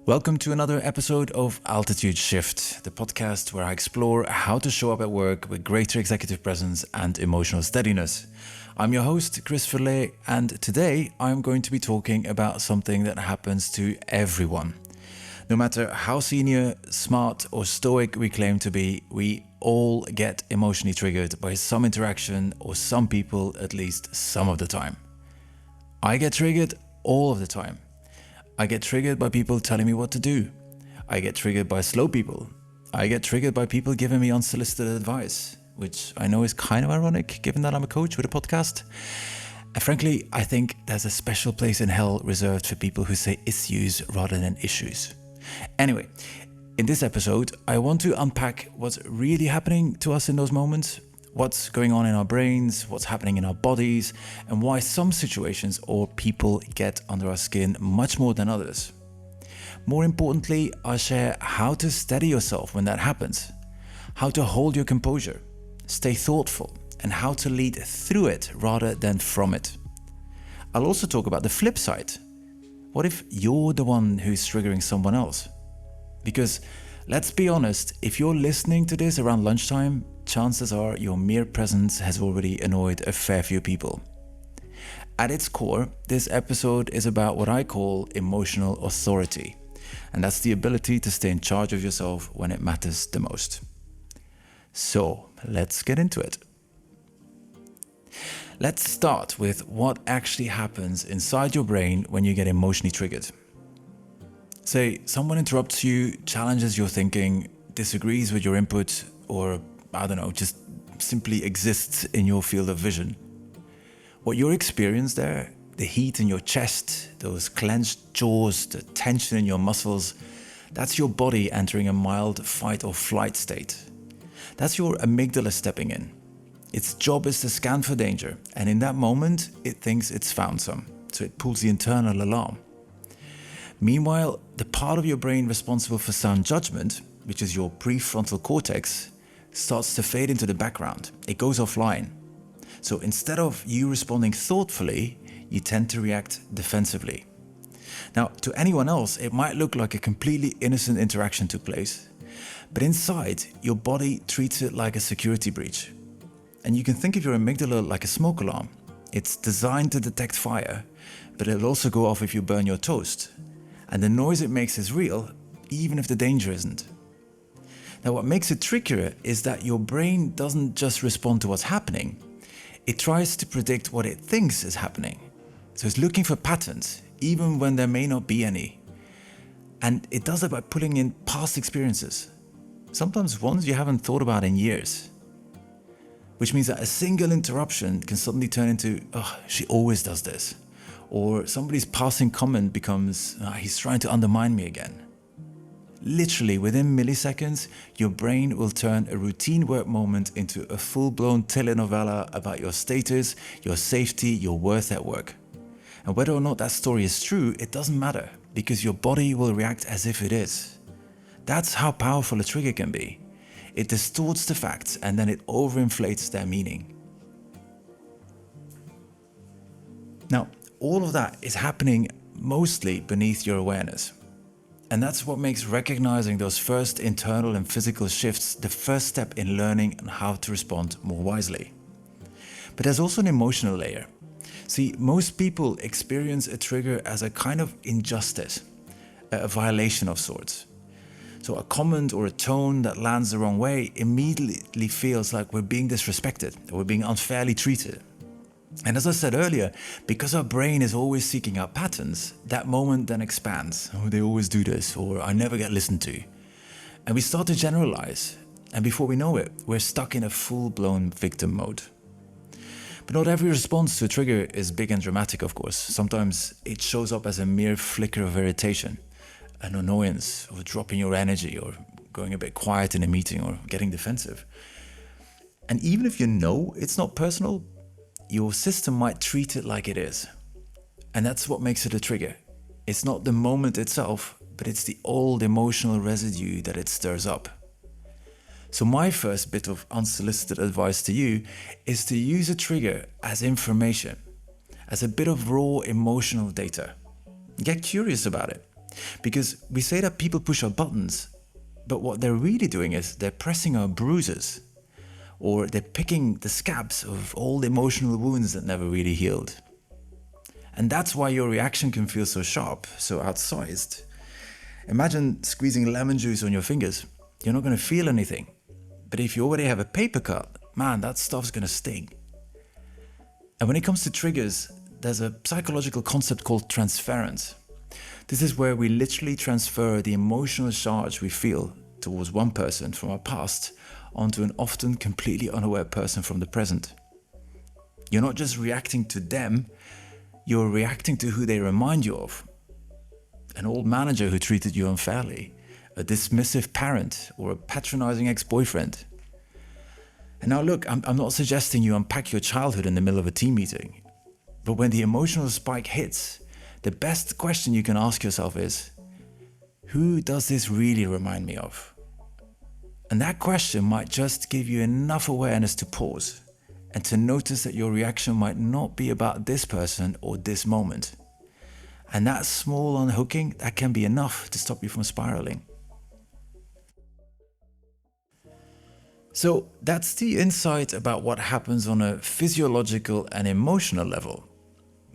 Welcome to another episode of Altitude Shift, the podcast where I explore how to show up at work with greater executive presence and emotional steadiness. I'm your host, Chris Verlet, and today I'm going to be talking about something that happens to everyone. No matter how senior, smart, or stoic we claim to be, we all get emotionally triggered by some interaction or some people at least some of the time. I get triggered all of the time. I get triggered by people telling me what to do. I get triggered by slow people. I get triggered by people giving me unsolicited advice, which I know is kind of ironic given that I'm a coach with a podcast. And frankly, I think there's a special place in hell reserved for people who say issues rather than issues. Anyway, in this episode, I want to unpack what's really happening to us in those moments, what's going on in our brains, what's happening in our bodies, and why some situations or people get under our skin much more than others. More importantly, I'll share how to steady yourself when that happens, how to hold your composure, stay thoughtful, and how to lead through it rather than from it. I'll also talk about the flip side. What if you're the one who's triggering someone else? Because let's be honest, if you're listening to this around lunchtime, chances are your mere presence has already annoyed a fair few people. At its core, this episode is about what I call emotional authority, and that's the ability to stay in charge of yourself when it matters the most. So, let's get into it. Let's start with what actually happens inside your brain when you get emotionally triggered. Say, someone interrupts you, challenges your thinking, disagrees with your input, or just simply exists in your field of vision. What you're experiencing there, the heat in your chest, those clenched jaws, the tension in your muscles, that's your body entering a mild fight or flight state. That's your amygdala stepping in. Its job is to scan for danger, and in that moment, it thinks it's found some, so it pulls the internal alarm. Meanwhile, the part of your brain responsible for sound judgment, which is your prefrontal cortex, starts to fade into the background. It goes offline. So instead of you responding thoughtfully, you tend to react defensively. Now, to anyone else, it might look like a completely innocent interaction took place, but inside, your body treats it like a security breach. And you can think of your amygdala like a smoke alarm. It's designed to detect fire, but it'll also go off if you burn your toast. And the noise it makes is real, even if the danger isn't. Now, what makes it trickier is that your brain doesn't just respond to what's happening, it tries to predict what it thinks is happening. So it's looking for patterns, even when there may not be any. And it does it by pulling in past experiences, sometimes ones you haven't thought about in years. Which means that a single interruption can suddenly turn into, she always does this. Or somebody's passing comment becomes, he's trying to undermine me again. Literally within milliseconds, your brain will turn a routine work moment into a full-blown telenovela about your status, your safety, your worth at work. And whether or not that story is true, it doesn't matter, because your body will react as if it is. That's how powerful a trigger can be. It distorts the facts and then it overinflates their meaning. Now, all of that is happening mostly beneath your awareness. And that's what makes recognizing those first internal and physical shifts the first step in learning how to respond more wisely. But there's also an emotional layer. See, most people experience a trigger as a kind of injustice, a violation of sorts. So a comment or a tone that lands the wrong way immediately feels like we're being disrespected or we're being unfairly treated. And as I said earlier, because our brain is always seeking out patterns, that moment then expands. Oh, they always do this, or I never get listened to. And we start to generalize. And before we know it, we're stuck in a full-blown victim mode. But not every response to a trigger is big and dramatic, of course. Sometimes it shows up as a mere flicker of irritation, an annoyance, or dropping your energy, or going a bit quiet in a meeting, or getting defensive. And even if you know it's not personal, your system might treat it like it is. And that's what makes it a trigger. It's not the moment itself, but it's the old emotional residue that it stirs up. So my first bit of unsolicited advice to you is to use a trigger as information, as a bit of raw emotional data. Get curious about it. Because we say that people push our buttons, but what they're really doing is they're pressing our bruises, or they're picking the scabs of old emotional wounds that never really healed. And that's why your reaction can feel so sharp, so outsized. Imagine squeezing lemon juice on your fingers. You're not going to feel anything. But if you already have a paper cut, man, that stuff's going to sting. And when it comes to triggers, there's a psychological concept called transference. This is where we literally transfer the emotional charge we feel towards one person from our past onto an often completely unaware person from the present. You're not just reacting to them, you're reacting to who they remind you of. An old manager who treated you unfairly, a dismissive parent, or a patronizing ex-boyfriend. And now look, I'm not suggesting you unpack your childhood in the middle of a team meeting. But when the emotional spike hits, the best question you can ask yourself is, who does this really remind me of? And that question might just give you enough awareness to pause and to notice that your reaction might not be about this person or this moment. And that small unhooking, that can be enough to stop you from spiraling. So that's the insight about what happens on a physiological and emotional level.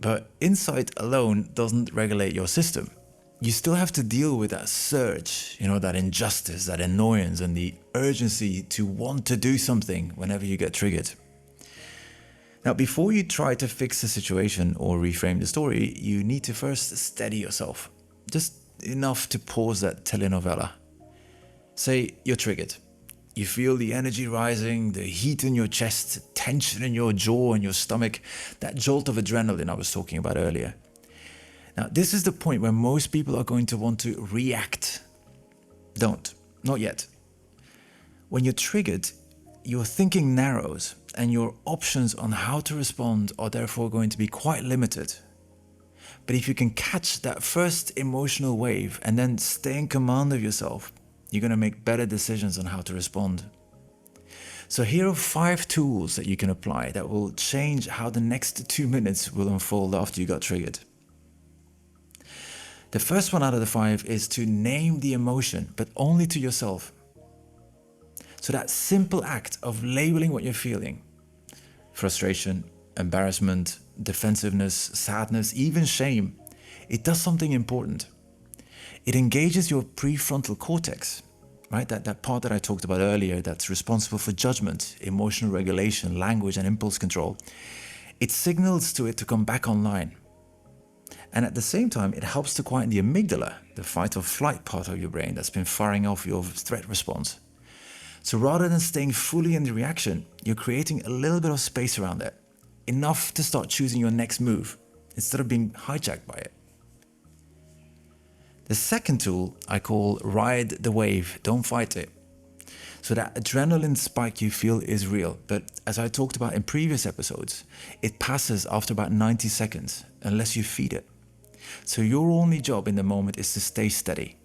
But insight alone doesn't regulate your system. You still have to deal with that surge, that injustice, that annoyance, and the urgency to want to do something whenever you get triggered. Now, before you try to fix the situation or reframe the story, you need to first steady yourself. Just enough to pause that telenovela. Say you're triggered. You feel the energy rising, the heat in your chest, tension in your jaw and your stomach, that jolt of adrenaline I was talking about earlier. Now, this is the point where most people are going to want to react. Don't. Not yet. When you're triggered, your thinking narrows and your options on how to respond are therefore going to be quite limited. But if you can catch that first emotional wave and then stay in command of yourself, you're going to make better decisions on how to respond. So here are 5 tools that you can apply that will change how the next 2 minutes will unfold after you got triggered. The first one out of the 5 is to name the emotion, but only to yourself. So that simple act of labeling what you're feeling, frustration, embarrassment, defensiveness, sadness, even shame, it does something important. It engages your prefrontal cortex, right? That part that I talked about earlier that's responsible for judgment, emotional regulation, language, and impulse control. It signals to it to come back online. And at the same time, it helps to quieten the amygdala, the fight or flight part of your brain that's been firing off your threat response. So rather than staying fully in the reaction, you're creating a little bit of space around it, enough to start choosing your next move instead of being hijacked by it. The second tool I call ride the wave, don't fight it. So that adrenaline spike you feel is real, but as I talked about in previous episodes, it passes after about 90 seconds unless you feed it. So your only job in the moment is to stay steady.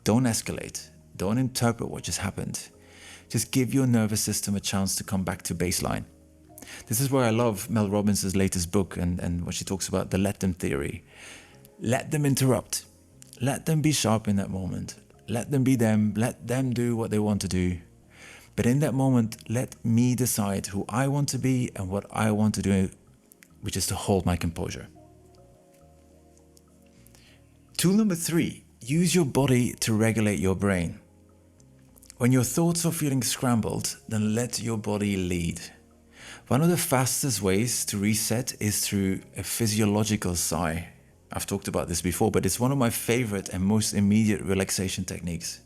Don't escalate. Don't interpret what just happened. Just give your nervous system a chance to come back to baseline. This is where I love Mel Robbins' latest book and what she talks about, the let them theory. Let them interrupt. Let them be sharp in that moment. Let them be them. Let them do what they want to do. But in that moment, let me decide who I want to be and what I want to do, which is to hold my composure. Tool number 3, use your body to regulate your brain. When your thoughts are feeling scrambled, then let your body lead. One of the fastest ways to reset is through a physiological sigh. I've talked about this before, but it's one of my favorite and most immediate relaxation techniques.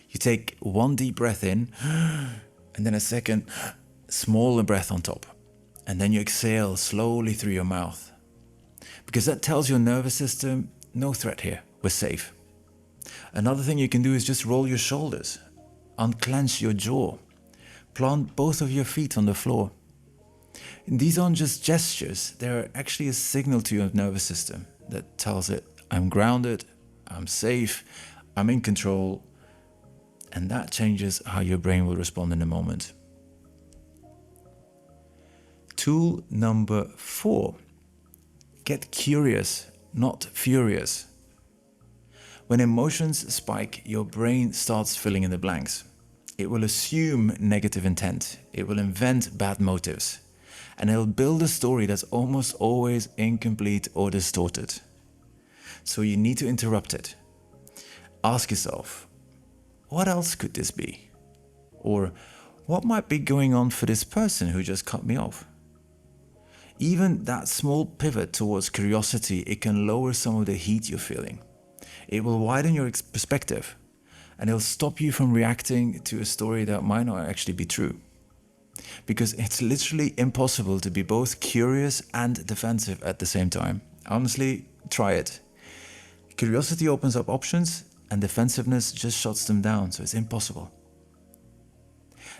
You take one deep breath in, and then a second, smaller breath on top. And then you exhale slowly through your mouth. Because that tells your nervous system, no threat here, we're safe. Another thing you can do is just roll your shoulders, unclench your jaw, plant both of your feet on the floor. And these aren't just gestures, they're actually a signal to your nervous system that tells it, I'm grounded, I'm safe, I'm in control, and that changes how your brain will respond in a moment. Tool number 4, get curious, not furious. When emotions spike, your brain starts filling in the blanks. It will assume negative intent, it will invent bad motives, and it'll build a story that's almost always incomplete or distorted. So you need to interrupt it. Ask yourself, what else could this be? Or what might be going on for this person who just cut me off? Even that small pivot towards curiosity, it can lower some of the heat you're feeling. It will widen your perspective, and it'll stop you from reacting to a story that might not actually be true. Because it's literally impossible to be both curious and defensive at the same time. Honestly, try it. Curiosity opens up options, and defensiveness just shuts them down, so it's impossible.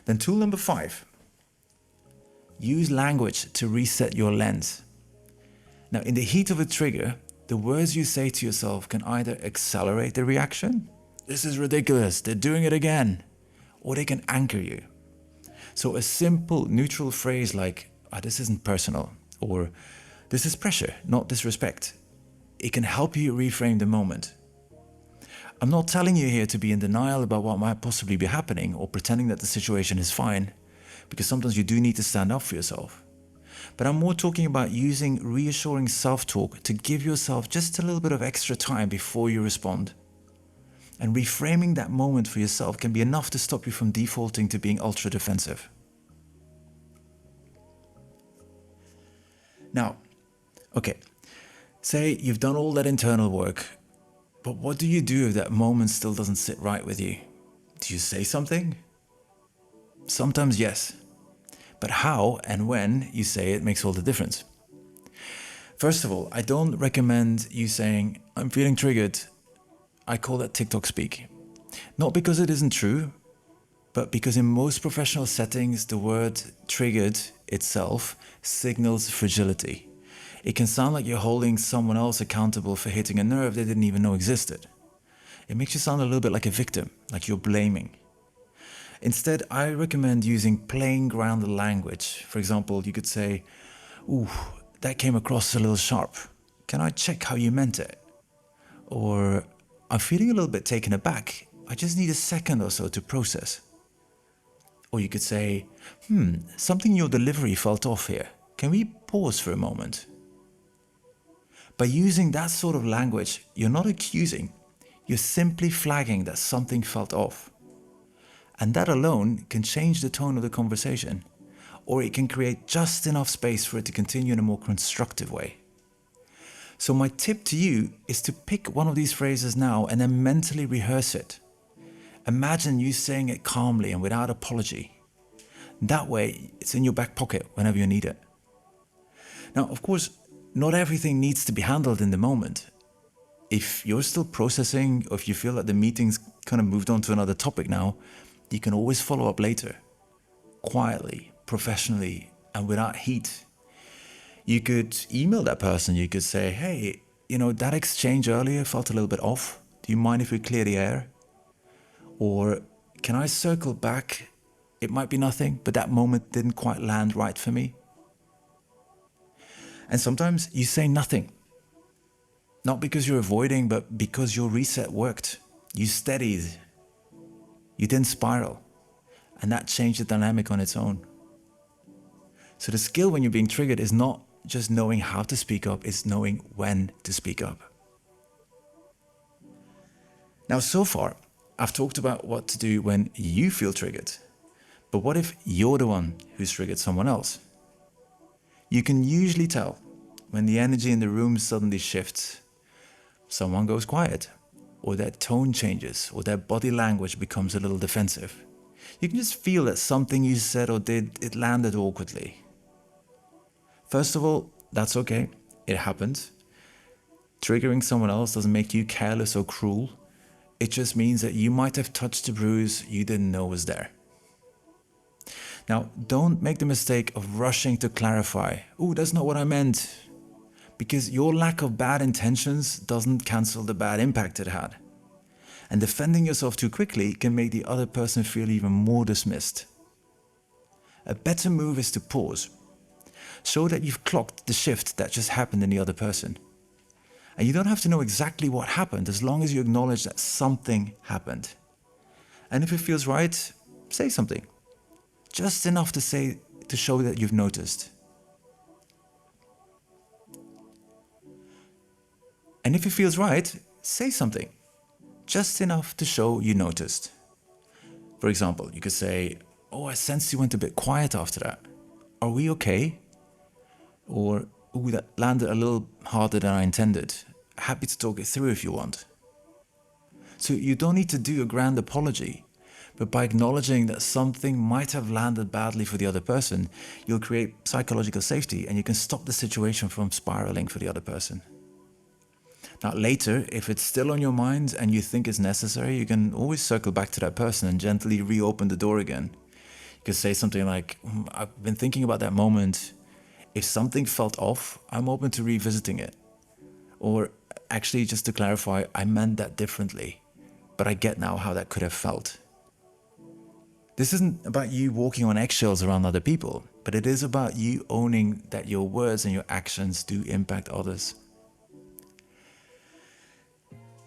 Then tool number 5. Use language to reset your lens. Now, in the heat of a trigger, the words you say to yourself can either accelerate the reaction, "This is ridiculous, they're doing it again," or they can anchor you. So a simple neutral phrase like, "This isn't personal," or "This is pressure, not disrespect," it can help you reframe the moment. I'm not telling you here to be in denial about what might possibly be happening or pretending that the situation is fine, because sometimes you do need to stand up for yourself. But I'm more talking about using reassuring self-talk to give yourself just a little bit of extra time before you respond. And reframing that moment for yourself can be enough to stop you from defaulting to being ultra defensive. Now, okay, say you've done all that internal work, but what do you do if that moment still doesn't sit right with you? Do you say something? Sometimes yes, but how and when you say it makes all the difference. First of all, I don't recommend you saying, "I'm feeling triggered." I call that TikTok speak. Not because it isn't true, but because in most professional settings, the word triggered itself signals fragility. It can sound like you're holding someone else accountable for hitting a nerve they didn't even know existed. It makes you sound a little bit like a victim, like you're blaming. Instead, I recommend using plain grounded language. For example, you could say, "Ooh, that came across a little sharp. Can I check how you meant it?" Or, "I'm feeling a little bit taken aback. I just need a second or so to process." Or you could say, "Something in your delivery felt off here. Can we pause for a moment?" By using that sort of language, you're not accusing. You're simply flagging that something felt off. And that alone can change the tone of the conversation, or it can create just enough space for it to continue in a more constructive way. So my tip to you is to pick one of these phrases now and then mentally rehearse it. Imagine you saying it calmly and without apology. That way, it's in your back pocket whenever you need it. Now, of course, not everything needs to be handled in the moment. If you're still processing, or if you feel that the meeting's kind of moved on to another topic now, you can always follow up later, quietly, professionally, and without heat. You could email that person. You could say, "Hey, that exchange earlier felt a little bit off. Do you mind if we clear the air?" Or, "Can I circle back? It might be nothing, but that moment didn't quite land right for me." And sometimes you say nothing. Not because you're avoiding, but because your reset worked. You steadied. You didn't spiral. And that changed the dynamic on its own. So the skill when you're being triggered is not just knowing how to speak up, it's knowing when to speak up. Now, so far, I've talked about what to do when you feel triggered. But what if you're the one who's triggered someone else? You can usually tell when the energy in the room suddenly shifts. Someone goes quiet, or their tone changes, or their body language becomes a little defensive. You can just feel that something you said or did, it landed awkwardly. First of all, that's okay. It happens. Triggering someone else doesn't make you careless or cruel. It just means that you might have touched a bruise you didn't know was there. Now, don't make the mistake of rushing to clarify. "Ooh, that's not what I meant." Because your lack of bad intentions doesn't cancel the bad impact it had. And defending yourself too quickly can make the other person feel even more dismissed. A better move is to pause. Show that you've clocked the shift that just happened in the other person. And you don't have to know exactly what happened as long as you acknowledge that something happened. And if it feels right, say something. Just enough to show that you've noticed. And if it feels right, say something. Just enough to show you noticed. For example, you could say, "Oh, I sensed you went a bit quiet after that. Are we okay?" Or, "Ooh, that landed a little harder than I intended. Happy to talk it through if you want." So you don't need to do a grand apology, but by acknowledging that something might have landed badly for the other person, you'll create psychological safety and you can stop the situation from spiraling for the other person. Now later, if it's still on your mind and you think it's necessary, you can always circle back to that person and gently reopen the door again. You could say something like, "I've been thinking about that moment. If something felt off, I'm open to revisiting it." Or, "Actually, just to clarify, I meant that differently, but I get now how that could have felt." This isn't about you walking on eggshells around other people, but it is about you owning that your words and your actions do impact others.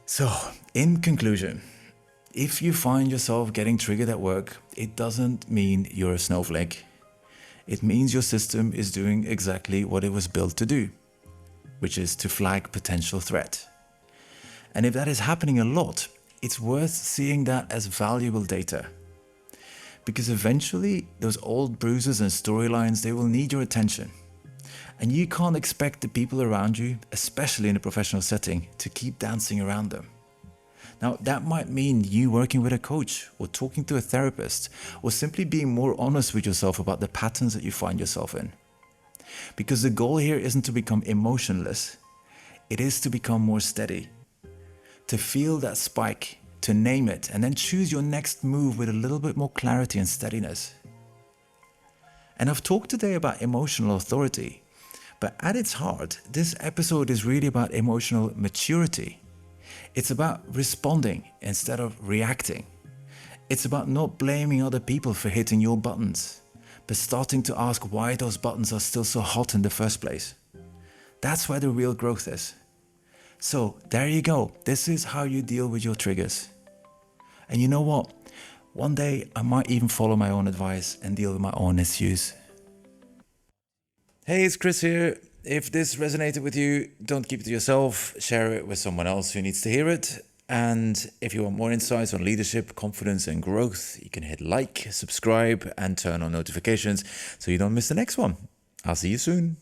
So, in conclusion, if you find yourself getting triggered at work, it doesn't mean you're a snowflake. It means your system is doing exactly what it was built to do, which is to flag potential threat. And if that is happening a lot, it's worth seeing that as valuable data. Because eventually, those old bruises and storylines, they will need your attention. And you can't expect the people around you, especially in a professional setting, to keep dancing around them. Now, that might mean you working with a coach or talking to a therapist or simply being more honest with yourself about the patterns that you find yourself in. Because the goal here isn't to become emotionless, it is to become more steady. To feel that spike, to name it, and then choose your next move with a little bit more clarity and steadiness. And I've talked today about emotional authority, but at its heart, this episode is really about emotional maturity. It's about responding instead of reacting. It's about not blaming other people for hitting your buttons, but starting to ask why those buttons are still so hot in the first place. That's where the real growth is. So there you go. This is how you deal with your triggers. And you know what? One day I might even follow my own advice and deal with my own issues. Hey, it's Chris here. If this resonated with you, don't keep it to yourself. Share it with someone else who needs to hear it. And if you want more insights on leadership, confidence, and growth, you can hit like, subscribe, and turn on notifications so you don't miss the next one. I'll see you soon.